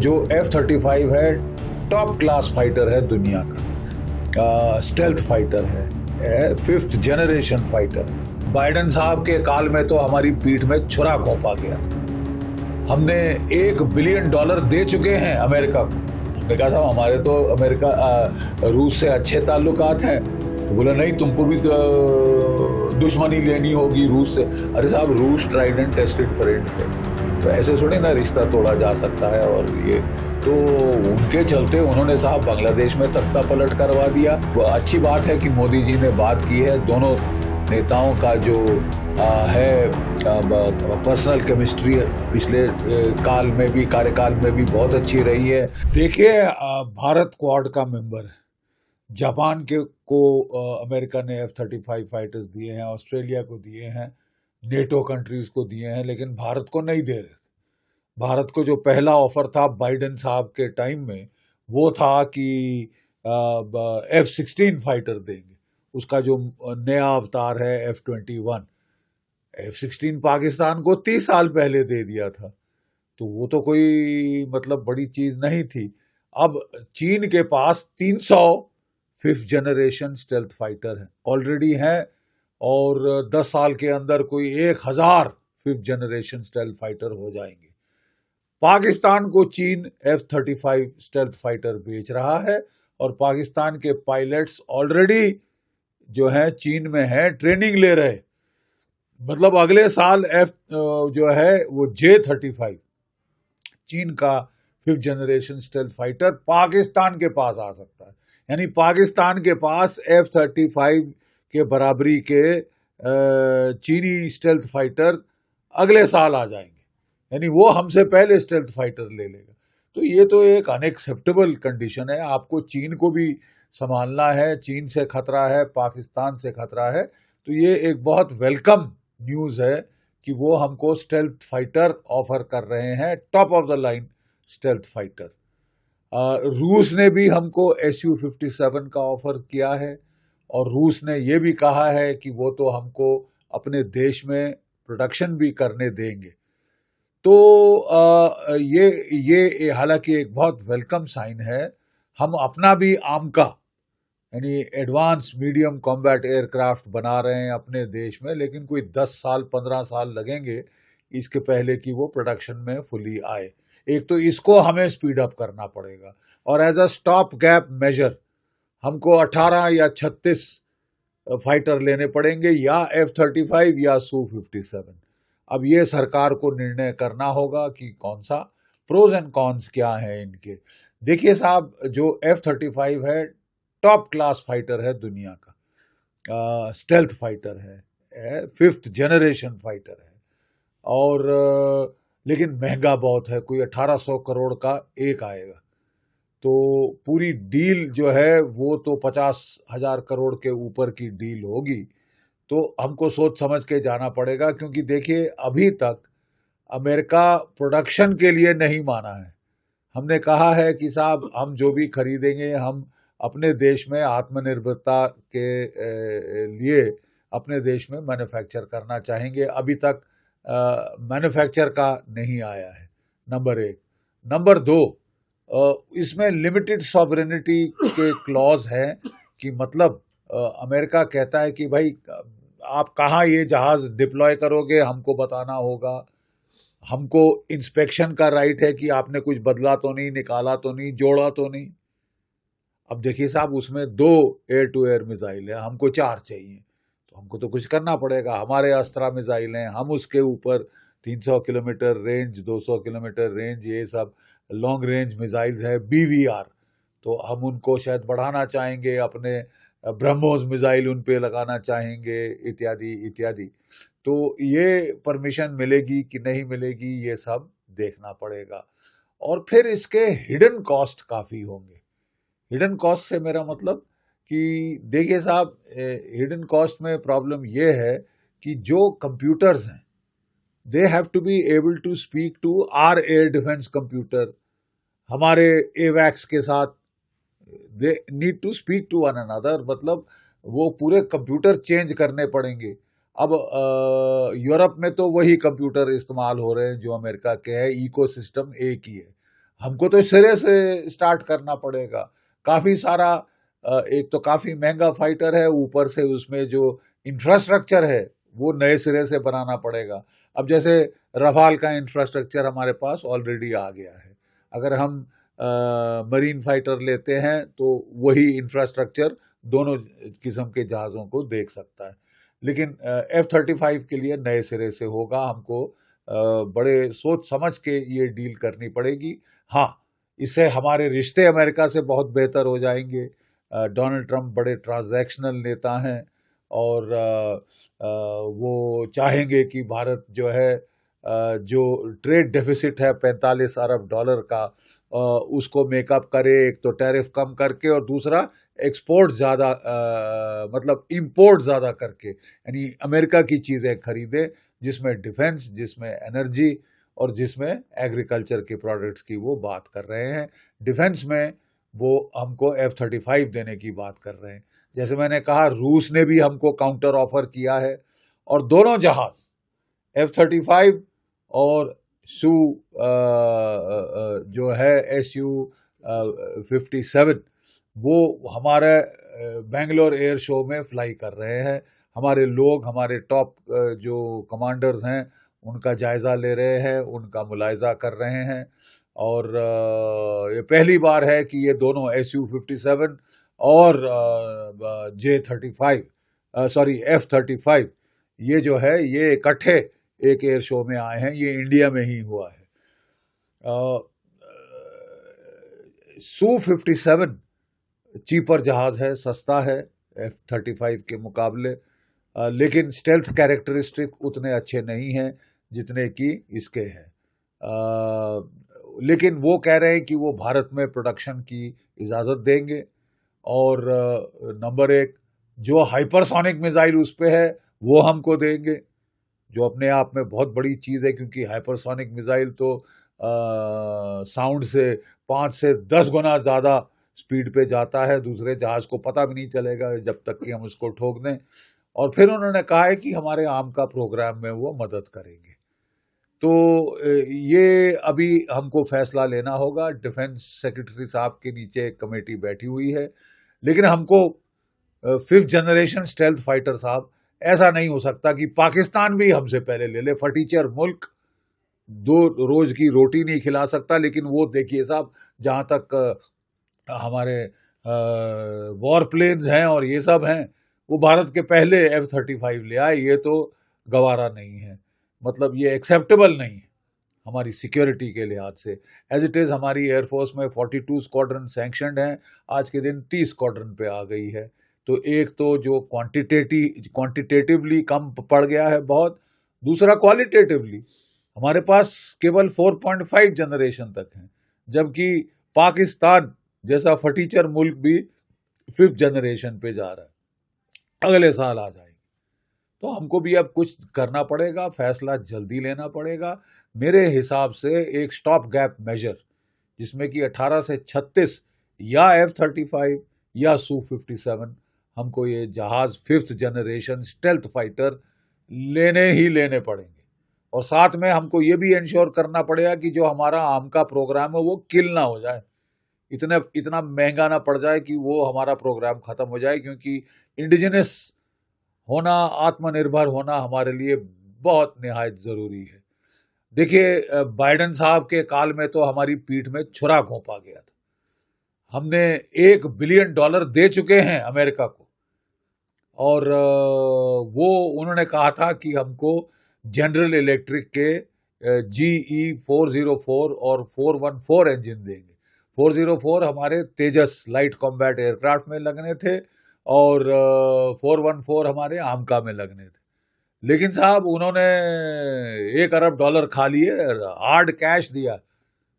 जो F-35 है top class fighter है दुनिया का, स्टेल्थ फाइटर है, फिफ्थ जनरेशन फाइटर है। बाइडेन साहब के काल में तो हमारी पीठ में छुरा घोंपा गया था। हमने $1 बिलियन दे चुके हैं अमेरिका को। हमने कहा साहब हमारे तो अमेरिका रूस से अच्छे ताल्लुकात हैं, तो बोला नहीं तुमको भी दुश्मनी लेनी होगी रूस से। अरे साहब रूस ट्राइड एंड टेस्टेड फ्रेंड है, तो ऐसे थोड़ी ना रिश्ता तोड़ा जा सकता है। और ये तो उनके चलते उन्होंने साहब बांग्लादेश में तख्ता पलट करवा दिया। अच्छी बात है कि मोदी जी ने बात की है। दोनों नेताओं का जो है पर्सनल केमिस्ट्री पिछले कार्यकाल में भी बहुत अच्छी रही है। देखिए भारत क्वाड का मेंबर है। जापान को अमेरिका ने F-35 फाइटर्स दिए हैं, ऑस्ट्रेलिया को दिए हैं, नेटो कंट्रीज को दिए हैं, लेकिन भारत को नहीं दे रहे। भारत को जो पहला ऑफर था बाइडेन साहब के टाइम में वो था कि F-16 फाइटर देंगे। उसका जो नया अवतार है F-21, F-16 पाकिस्तान को 30 साल पहले दे दिया था, तो वो तो कोई मतलब बड़ी चीज नहीं थी। अब चीन के पास 300 फिफ्थ जनरेशन स्टेल्थ फाइटर है ऑलरेडी हैं, और 10 साल के अंदर कोई 1000 फिफ्थ जनरेशन स्टेल्थ फाइटर हो जाएंगे। पाकिस्तान को चीन F-35 स्टेल्थ फाइटर बेच रहा है, और पाकिस्तान के पायलट्स ऑलरेडी जो है चीन में है, ट्रेनिंग ले रहे। मतलब अगले साल जो है वो J-35 चीन का fifth generation stealth fighter Pakistan के पास आ सकता है। यानी पाकिस्तान के पास F-35 के बराबरी के चीनी स्टेल्थ फाइटर अगले साल आ जाएंगे, यानी वो हमसे पहले स्टेल्थ फाइटर ले लेगा। तो ये तो एक अनएक्सेप्टेबल कंडीशन है। आपको चीन को भी संभालना है, चीन से खतरा है, पाकिस्तान से खतरा है। तो ये एक बहुत वेलकम न्यूज़ है कि वो हमको स्टेल्थ फाइटर ऑफर कर रहे हैं, top of the line stealth fighter. रूस ने भी हमको Su-57 का ऑफर किया है, और रूस ने ये भी कहा है कि वो तो हमको अपने देश में प्रोडक्शन भी करने देंगे। तो ये हालांकि एक बहुत वेलकम साइन है। हम अपना भी आमका यानी एडवांस मीडियम कॉम्बैट एयरक्राफ्ट बना रहे हैं अपने देश में, लेकिन कोई 10 साल 15 साल लगेंगे इसके पहले कि वो प्रोडक्शन में फुली आए। एक तो इसको हमें स्पीड अप करना पड़ेगा, और as a stop gap measure हमको 18 या 36 फाइटर लेने पड़ेंगे, या F-35 या Su-57। अब ये सरकार को निर्णय करना होगा कि कौन सा, प्रोज एंड कॉन्स क्या हैं इनके। देखिए साहब, जो F-35 है टॉप क्लास फाइटर है दुनिया का, स्टेल्थ फाइटर है, फिफ्थ जनरेशन फाइटर है, और लेकिन महंगा बहुत है। कोई 1800 करोड़ का एक आएगा, तो पूरी डील जो है वो तो 50,000 करोड़ के ऊपर की डील होगी। तो हमको सोच समझ के जाना पड़ेगा, क्योंकि देखिए अभी तक अमेरिका प्रोडक्शन के लिए नहीं माना है। हमने कहा है कि साहब हम जो भी खरीदेंगे हम अपने देश में आत्मनिर्भरता के लिए अपने देश में मैन्युफैक्चर करना चाहेंगे। अभी तक मैन्युफैक्चर का नहीं आया है, नंबर 1। नंबर 2, इसमें लिमिटेड सॉवरेनिटी के क्लॉज हैं कि मतलब अमेरिका कहता है कि भाई आप कहाँ ये जहाज डिप्लॉय करोगे हमको बताना होगा, हमको इंस्पेक्शन का राइट है कि आपने कुछ बदला तो नहीं, निकाला तो नहीं, जोड़ा तो नहीं। अब देखिए साहब, उसमें 2 एयर टू एयर मिसाइल है, हमको 4 चाहिए, तो हमको तो कुछ करना पड़ेगा। हमारे अस्त्रा मिसाइल हैं, हम उसके ऊपर 300 किलोमीटर रेंज, 200 किलोमीटर रेंज, ये सब लॉन्ग रेंज मिसाइल्स है, BVR, तो हम उनको शायद बढ़ाना चाहेंगे, अपने ब्रह्मोस मिसाइल उन पे लगाना चाहेंगे, इत्यादि इत्यादि। तो ये परमिशन मिलेगी कि नहीं मिलेगी ये सब देखना पड़ेगा। और फिर इसके हिडन कॉस्ट काफ़ी होंगे। हिडन कॉस्ट से मेरा मतलब कि देखिए साहब, हिडन कॉस्ट में प्रॉब्लम ये है कि जो कंप्यूटर्स हैं they have to be able to speak to our air defence computer. हमारे एवैक्स के साथ they need to speak to one another, मतलब वो पूरे कंप्यूटर चेंज करने पड़ेंगे। अब यूरोप में तो वही कंप्यूटर इस्तेमाल हो रहे हैं जो अमेरिका के हैं, इकोसिस्टम एक ही है। हमको तो सिरे से स्टार्ट करना पड़ेगा। काफ़ी सारा एक तो काफ़ी महंगा फाइटर है, ऊपर से उसमें जो इंफ्रास्ट्रक्चर है वो नए सिरे से बनाना पड़ेगा। अब जैसे रफाल का इंफ्रास्ट्रक्चर हमारे पास ऑलरेडी आ गया है, अगर हम मरीन फाइटर लेते हैं तो वही इंफ्रास्ट्रक्चर दोनों किस्म के जहाज़ों को देख सकता है। लेकिन F-35 के लिए नए सिरे से होगा, हमको बड़े सोच समझ के ये डील करनी पड़ेगी। हाँ, इससे हमारे रिश्ते अमेरिका से बहुत बेहतर हो जाएंगे। डोनाल्ड ट्रंप बड़े ट्रांजैक्शनल नेता हैं और वो चाहेंगे कि भारत जो है जो ट्रेड डेफिसिट है 45 अरब डॉलर का, उसको मेकअप करे, एक तो टैरिफ कम करके और दूसरा एक्सपोर्ट ज़्यादा मतलब इंपोर्ट ज़्यादा करके, यानी अमेरिका की चीज़ें खरीदे जिसमें डिफेंस, जिसमें एनर्जी और जिसमें एग्रीकल्चर के प्रोडक्ट्स की वो बात कर रहे हैं। डिफेंस में वो हमको F-35 देने की बात कर रहे हैं। जैसे मैंने कहा, रूस ने भी हमको काउंटर ऑफर किया है और दोनों जहाज F-35 और सू जो है Su-57 वो हमारे बेंगलोर एयर शो में फ्लाई कर रहे हैं। हमारे लोग, हमारे टॉप जो कमांडर्स हैं उनका जायज़ा ले रहे हैं, उनका मुलायजा कर रहे हैं। और ये पहली बार है कि ये दोनों Su-57 और F-35 ये जो है ये इकट्ठे एक एयर शो में आए हैं। ये इंडिया में ही हुआ है। Su-57 चीपर जहाज है, सस्ता है F-35 के मुकाबले, लेकिन स्टेल्थ कैरेक्टरिस्टिक उतने अच्छे नहीं हैं जितने कि इसके हैं। लेकिन वो कह रहे हैं कि वो भारत में प्रोडक्शन की इजाज़त देंगे। और नंबर एक, जो हाइपरसोनिक मिसाइल उस पे है वो हमको देंगे, जो अपने आप में बहुत बड़ी चीज़ है, क्योंकि हाइपरसोनिक मिसाइल तो साउंड से 5 से 10 गुना ज़्यादा स्पीड पे जाता है, दूसरे जहाज़ को पता भी नहीं चलेगा जब तक कि हम उसको ठोक दें। और फिर उन्होंने कहा है कि हमारे आम का प्रोग्राम में वो मदद करेंगे। तो ये अभी हमको फैसला लेना होगा। डिफेंस सेक्रेटरी साहब के नीचे एक कमेटी बैठी हुई है, लेकिन हमको 5th जनरेशन स्टेल्थ फाइटर साहब, ऐसा नहीं हो सकता कि पाकिस्तान भी हमसे पहले ले ले। फटीचर मुल्क 2 रोज की रोटी नहीं खिला सकता, लेकिन वो देखिए साहब, जहाँ तक हमारे वॉर प्लेन्स हैं और ये सब हैं, वो भारत के पहले F-35 ले आए। ये तो गवारा नहीं है, मतलब ये एक्सेप्टेबल नहीं है हमारी सिक्योरिटी के लिहाज से। एज इट इज़ हमारी एयरफोर्स में 42 स्क्वाड्रन सैंक्शनड हैं, आज के दिन 30 स्क्वाड्रन पे आ गई है। तो एक तो जो क्वांटिटेटिवली कम पड़ गया है बहुत, दूसरा क्वालिटेटिवली हमारे पास केवल 4.5 जनरेशन तक हैं, जबकि पाकिस्तान जैसा फटीचर मुल्क भी 5th जनरेशन पे जा रहा है, अगले साल आ जाएगी। तो हमको भी अब कुछ करना पड़ेगा, फैसला जल्दी लेना पड़ेगा। मेरे हिसाब से एक स्टॉप गैप मेजर, जिसमें कि 18 से 36 या F-35 या Su-57, हमको ये जहाज 5th जनरेशन स्टेल्थ फाइटर लेने पड़ेंगे। और साथ में हमको ये भी इंश्योर करना पड़ेगा कि जो हमारा आम का प्रोग्राम है वो किल ना हो जाए, इतना महंगा ना पड़ जाए कि वो हमारा प्रोग्राम खत्म हो जाए, क्योंकि इंडिजिनस होना, आत्मनिर्भर होना हमारे लिए बहुत निहायत ज़रूरी है। देखिए, बाइडेन साहब के काल में तो हमारी पीठ में छुरा घोंपा गया था। हमने $1 बिलियन दे चुके हैं अमेरिका को, और वो उन्होंने कहा था कि हमको जनरल इलेक्ट्रिक के GE404 और 414 इंजन देंगे। 404 हमारे तेजस लाइट कॉम्बैट एयरक्राफ्ट में लगने थे और 414 हमारे आमका में लगने थे। लेकिन साहब उन्होंने $1 अरब खा लिए, हार्ड कैश दिया।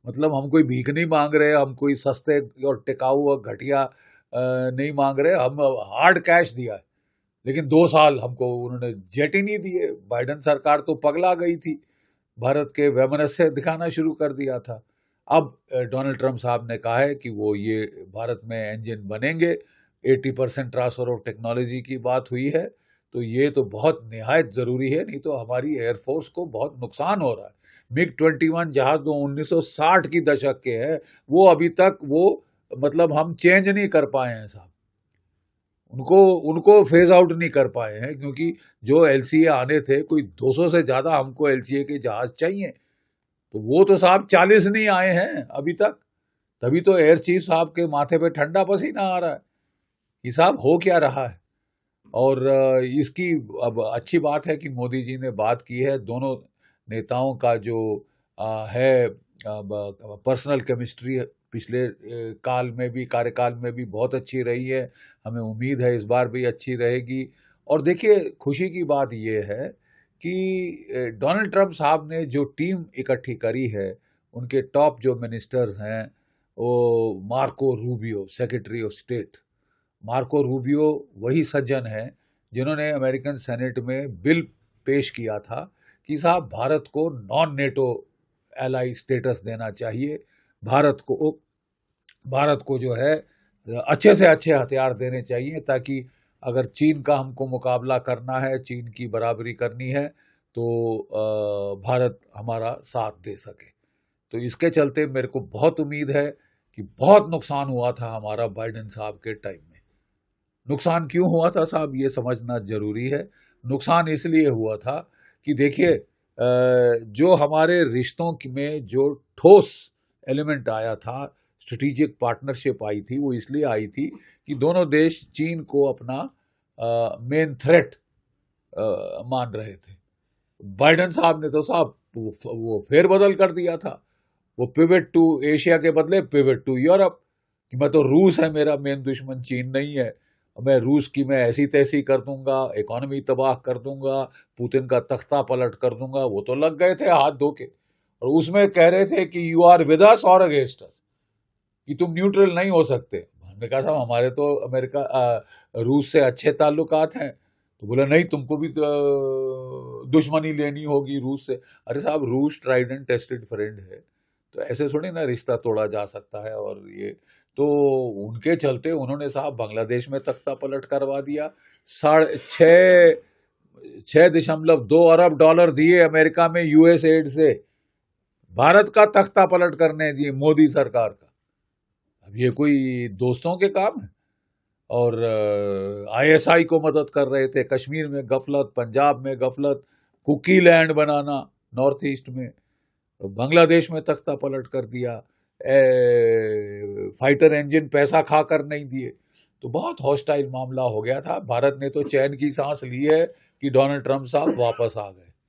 मतलब हम कोई भीख नहीं मांग रहे, हम कोई सस्ते और टिकाऊ और घटिया नहीं मांग रहे, हम हार्ड कैश दिया है। लेकिन 2 साल हमको उन्होंने जेट ही नहीं दिए। बाइडेन सरकार तो पगला गई थी, भारत के वैमनस्य दिखाना शुरू कर दिया था। अब डोनाल्ड ट्रंप साहब ने कहा है कि वो ये भारत में इंजन बनेंगे। 80% ट्रांसफर ऑफ टेक्नोलॉजी की बात हुई है, तो ये तो बहुत निहायत ज़रूरी है, नहीं तो हमारी एयरफोर्स को बहुत नुकसान हो रहा है। MiG-21 जहाज जो 1960 की दशक के हैं, वो अभी तक वो मतलब हम चेंज नहीं कर पाए हैं साहब, उनको उनको फेज आउट नहीं कर पाए हैं, क्योंकि जो LCA आने थे, कोई 200 से ज़्यादा हमको LCA के जहाज चाहिए, तो वो तो साहब 40 नहीं आए हैं अभी तक। तभी तो एयर चीफ साहब के माथे पे ठंडा पसीना आ रहा है कि साहब हो क्या रहा है। और इसकी अब अच्छी बात है कि मोदी जी ने बात की है। दोनों नेताओं का जो है पर्सनल केमिस्ट्री पिछले काल में भी, कार्यकाल में भी बहुत अच्छी रही है। हमें उम्मीद है इस बार भी अच्छी रहेगी। और देखिए, खुशी की बात ये है कि डोनाल्ड ट्रंप साहब ने जो टीम इकट्ठी करी है, उनके टॉप जो मिनिस्टर्स हैं, वो Marco Rubio, secretary of state, Marco Rubio वही सज्जन है जिन्होंने अमेरिकन सेनेट में बिल पेश किया था कि साहब भारत को नॉन नेटो एलाई स्टेटस देना चाहिए, भारत को जो है अच्छे से अच्छे हथियार देने चाहिए, ताकि अगर चीन का हमको मुकाबला करना है, चीन की बराबरी करनी है, तो भारत हमारा साथ दे सके। तो इसके चलते मेरे को बहुत उम्मीद है कि बहुत नुकसान हुआ था हमारा बाइडेन साहब के टाइम में। नुकसान क्यों हुआ था साहब, ये समझना जरूरी है। नुकसान इसलिए हुआ था कि देखिए, जो हमारे रिश्तों में जो ठोस एलिमेंट आया था, स्ट्रेटेजिक पार्टनरशिप आई थी, वो इसलिए आई थी कि दोनों देश चीन को अपना मेन थ्रेट मान रहे थे। बाइडेन साहब ने तो साहब वो फेरबदल कर दिया था, वो पिवट टू एशिया के बदले पिवट टू यूरोप, कि मैं तो रूस है मेरा मेन दुश्मन, चीन नहीं है, मैं रूस की मैं ऐसी तैसी कर दूंगा, इकोनॉमी तबाह कर दूंगा, पुतिन का तख्ता पलट कर दूंगा। वो तो लग गए थे हाथ धो के, और उसमें कह रहे थे कि यू आर विद अस और अगेंस्ट अस, कि तुम न्यूट्रल नहीं हो सकते। हमने कहा साहब हमारे तो रूस से अच्छे ताल्लुकात हैं। तो बोला नहीं, तुमको भी दुश्मनी लेनी होगी रूस से। अरे साहब, रूस ट्राइड एंड टेस्टेड फ्रेंड है, तो ऐसे थोड़ी ना रिश्ता तोड़ा जा सकता है। और ये तो उनके चलते उन्होंने साहब बांग्लादेश में तख्ता पलट करवा दिया। 6.2 अरब डॉलर दिए अमेरिका में यूएस एड से, भारत का तख्ता पलट करने दिए मोदी सरकार का। अब ये कोई दोस्तों के काम है? और ISI को मदद कर रहे थे, कश्मीर में गफलत, पंजाब में गफलत, कुकी लैंड बनाना नॉर्थ ईस्ट में, बांग्लादेश में तख्ता पलट कर दिया, फाइटर इंजन पैसा खाकर नहीं दिए। तो बहुत हॉस्टाइल मामला हो गया था। भारत ने तो चैन की सांस ली है कि डोनाल्ड ट्रंप साहब वापस आ गए।